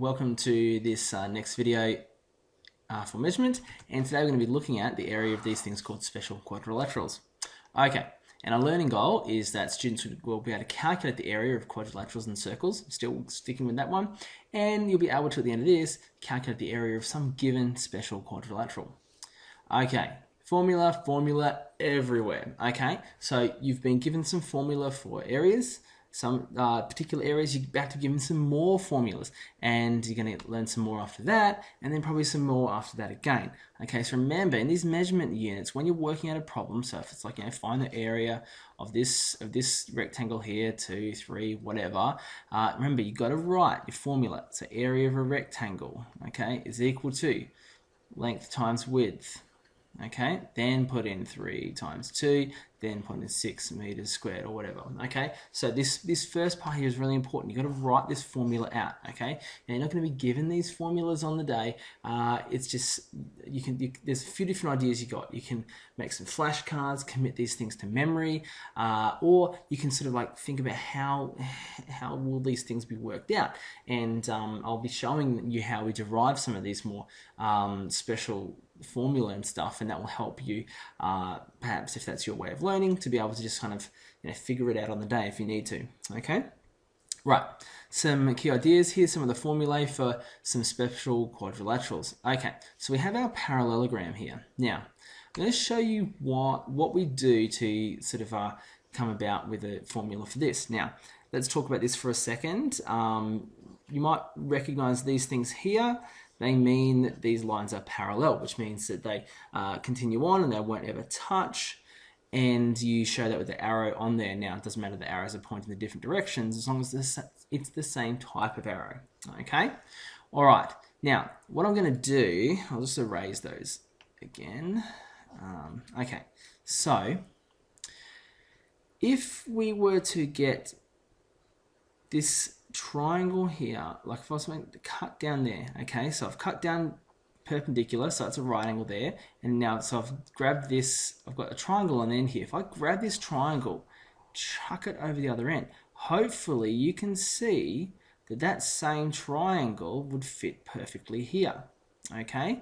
Welcome to this next video for measurement, and today we're going to be looking at the area of these things called special quadrilaterals. Okay, and our learning goal is that students will be able to calculate the area of quadrilaterals and circles, still sticking with that one, and you'll be able to, at the end of this, calculate the area of some given special quadrilateral. Okay, formula everywhere. Okay, so you've been given some formula for areas. Some particular areas you're about to be given some more formulas, and you're going to learn some more after that, and then probably some more after that again. Okay, so remember, in these measurement units, when you're working out a problem, so if it's like, find the area of this rectangle here, 2, 3, whatever, remember, you've got to write your formula. So area of a rectangle, okay, is equal to length times width. Okay, then put in 3 times 2, then put in 6 meters squared or whatever. Okay, so this first part here is really important. You've got to write this formula out. Okay, and you're not going to be given these formulas on the day. It's just there's a few different ideas you got. You can make some flashcards, commit these things to memory, or you can sort of like think about how will these things be worked out. And I'll be showing you how we derive some of these more special formula and stuff, and that will help you perhaps, if that's your way of learning, to be able to just kind of figure it out on the day if you need to. Okay, right, some key ideas here, some of the formulae for some special quadrilaterals. Okay, so we have our parallelogram here. Now I'm going to show you what we do to sort of come about with a formula for this. Now let's talk about this for a second. You might recognize these things here. They mean that these lines are parallel, which means that they continue on and they won't ever touch. And you show that with the arrow on there. Now, it doesn't matter the arrows are pointing in different directions as long as it's the same type of arrow. Okay? All right. Now, what I'm going to do, I'll just erase those again. Okay. So, if we were to get this triangle here, like if I was going to cut down there, okay, so I've cut down perpendicular, so it's a right angle there, and now so I've grabbed this, I've got a triangle on the end here. If I grab this triangle, chuck it over the other end, hopefully you can see that that same triangle would fit perfectly here. Okay,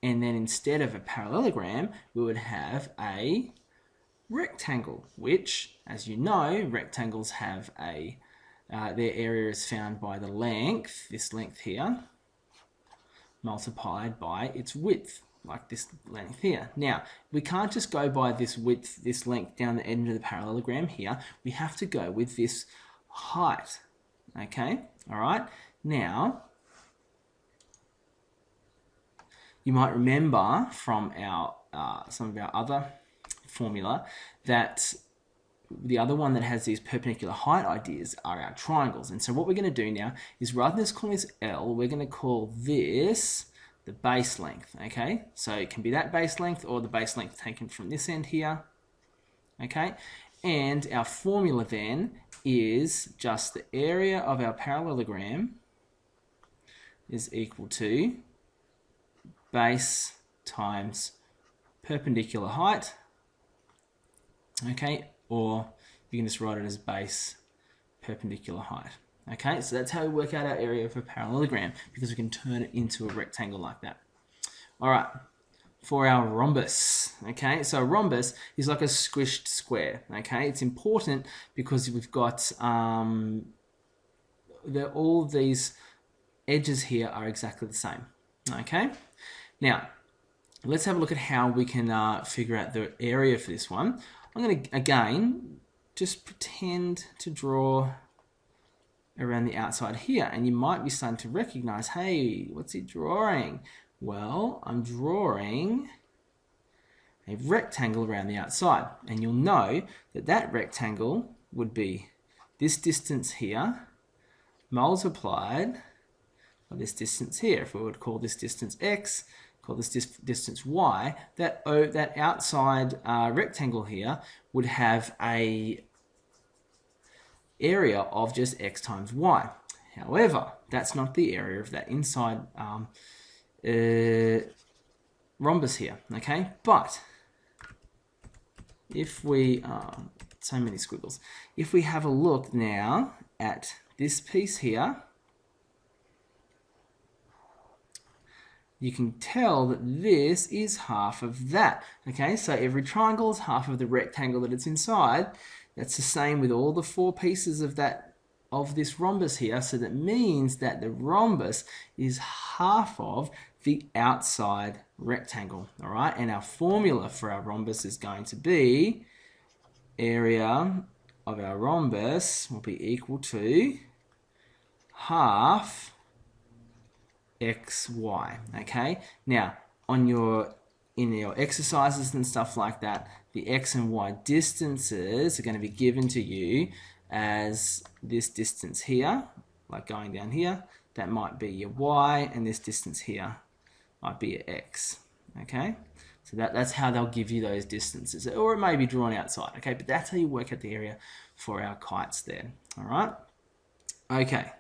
and then instead of a parallelogram, we would have a rectangle, which, as you know, rectangles have a their area is found by the length, this length here, multiplied by its width, like this length here. Now, we can't just go by this width, this length down the end of the parallelogram here. We have to go with this height. Okay, all right. Now, you might remember from our some of our other formula that the other one that has these perpendicular height ideas are our triangles. And so what we're going to do now is, rather than calling this L, we're going to call this the base length. Okay, so it can be that base length or the base length taken from this end here. Okay, and our formula then is just the area of our parallelogram is equal to base times perpendicular height. Okay, or you can just write it as base perpendicular height. Okay, so that's how we work out our area of a parallelogram, because we can turn it into a rectangle like that. All right, for our rhombus, okay, so a rhombus is like a squished square. Okay, it's important because we've got all these edges here are exactly the same. Okay, now let's have a look at how we can figure out the area for this one. I'm going to, again, just pretend to draw around the outside here, and you might be starting to recognize, hey, what's he drawing? Well, I'm drawing a rectangle around the outside, and you'll know that that rectangle would be this distance here multiplied by this distance here. If we would call this distance x, call this distance y, that outside rectangle here would have a area of just x times y. However, that's not the area of that inside rhombus here, okay? But if we, so many squiggles, if we have a look now at this piece here, you can tell that this is half of that. Okay, so every triangle is half of the rectangle that it's inside. That's the same with all the four pieces of this rhombus here. So that means that the rhombus is half of the outside rectangle. All right, and our formula for our rhombus is going to be area of our rhombus will be equal to half xy. Okay, now in your exercises and stuff like that, the x and y distances are going to be given to you as this distance here, like going down here, that might be your y, and this distance here might be your x. Okay, so that's how they'll give you those distances, or it may be drawn outside. Okay, but that's how you work out the area for our kites there. All right, okay.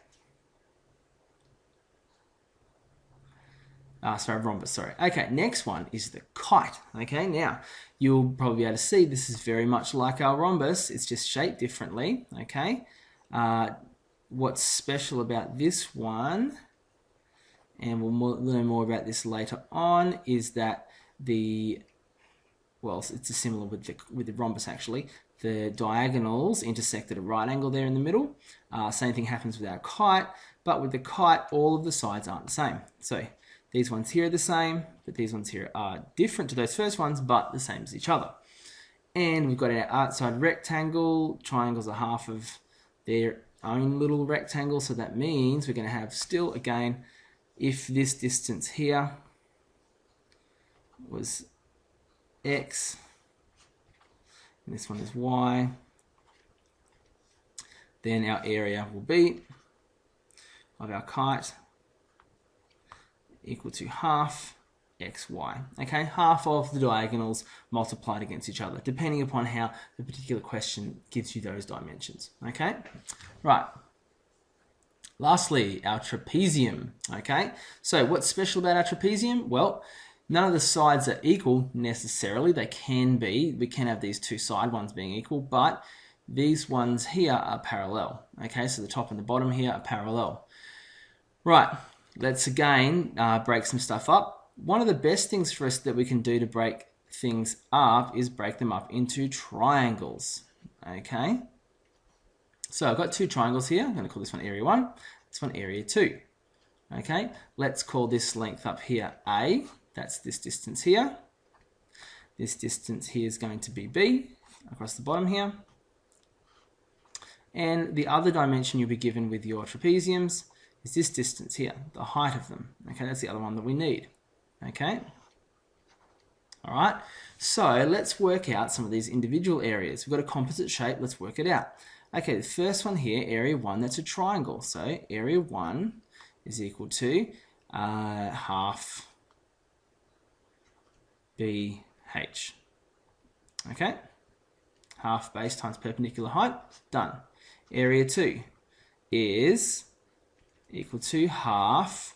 Sorry, rhombus, sorry. Okay, next one is the kite. Okay, now you'll probably be able to see this is very much like our rhombus. It's just shaped differently. Okay, what's special about this one, and we'll learn more about this later on, is that it's similar with the rhombus actually. The diagonals intersect at a right angle there in the middle. Same thing happens with our kite, but with the kite, all of the sides aren't the same. So these ones here are the same, but these ones here are different to those first ones, but the same as each other. And we've got our outside rectangle. Triangles are half of their own little rectangle, so that means we're going to have still, again, if this distance here was x, and this one is y, then our area will be of our kite equal to half xy. Okay, half of the diagonals multiplied against each other, depending upon how the particular question gives you those dimensions. Okay, right. Lastly, our trapezium. Okay, so what's special about our trapezium? Well, none of the sides are equal necessarily. They can be. We can have these two side ones being equal, but these ones here are parallel. Okay, so the top and the bottom here are parallel. Right. Let's again break some stuff up. One of the best things for us that we can do to break things up is break them up into triangles. Okay, so I've got two triangles here. I'm going to call this one area 1, this one area 2. Okay, let's call this length up here A. That's this distance here. This distance here is going to be B across the bottom here. And the other dimension you'll be given with your trapeziums is this distance here, the height of them. Okay, that's the other one that we need. Okay, all right, so let's work out some of these individual areas. We've got a composite shape, let's work it out. Okay, the first one here, area 1, that's a triangle. So area 1 is equal to half BH. Okay, half base times perpendicular height, done. Area 2 is equal to half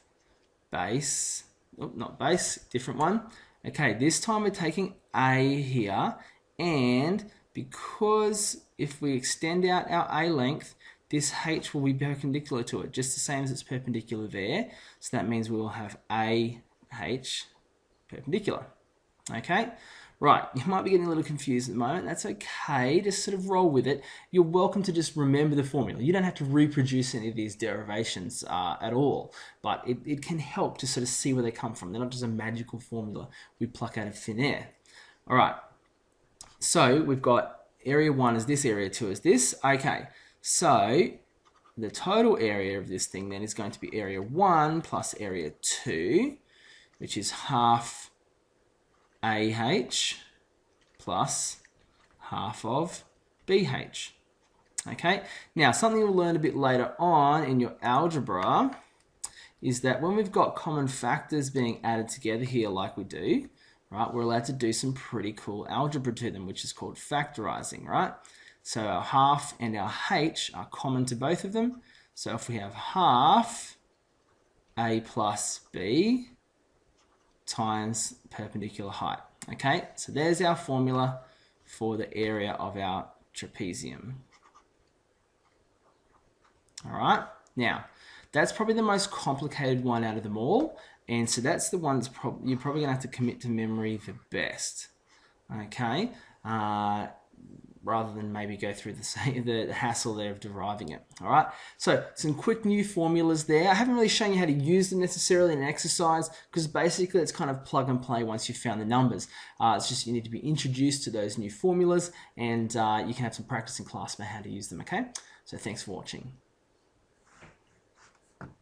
base, not base, different one. Okay, this time we're taking A here, and because if we extend out our A length, this H will be perpendicular to it, just the same as it's perpendicular there. So that means we will have AH perpendicular. Okay, right, you might be getting a little confused at the moment. That's okay, just sort of roll with it. You're welcome to just remember the formula. You don't have to reproduce any of these derivations at all, but it can help to sort of see where they come from. They're not just a magical formula we pluck out of thin air. All right, so we've got area 1 is this, area 2 is this. Okay, so the total area of this thing then is going to be area 1 plus area 2, which is half AH plus half of BH. Okay, now something you'll learn a bit later on in your algebra is that when we've got common factors being added together here like we do, right, we're allowed to do some pretty cool algebra to them, which is called factorizing, right? So our half and our H are common to both of them. So if we have half A plus B times perpendicular height. Okay, so there's our formula for the area of our trapezium. All right, now that's probably the most complicated one out of them all. And so that's the one that's you're probably going to have to commit to memory the best, okay? Rather than maybe go through the hassle there of deriving it. All right, so some quick new formulas there. I haven't really shown you how to use them necessarily in an exercise because basically it's kind of plug and play once you've found the numbers. It's just you need to be introduced to those new formulas and you can have some practice in class about how to use them, okay? So thanks for watching.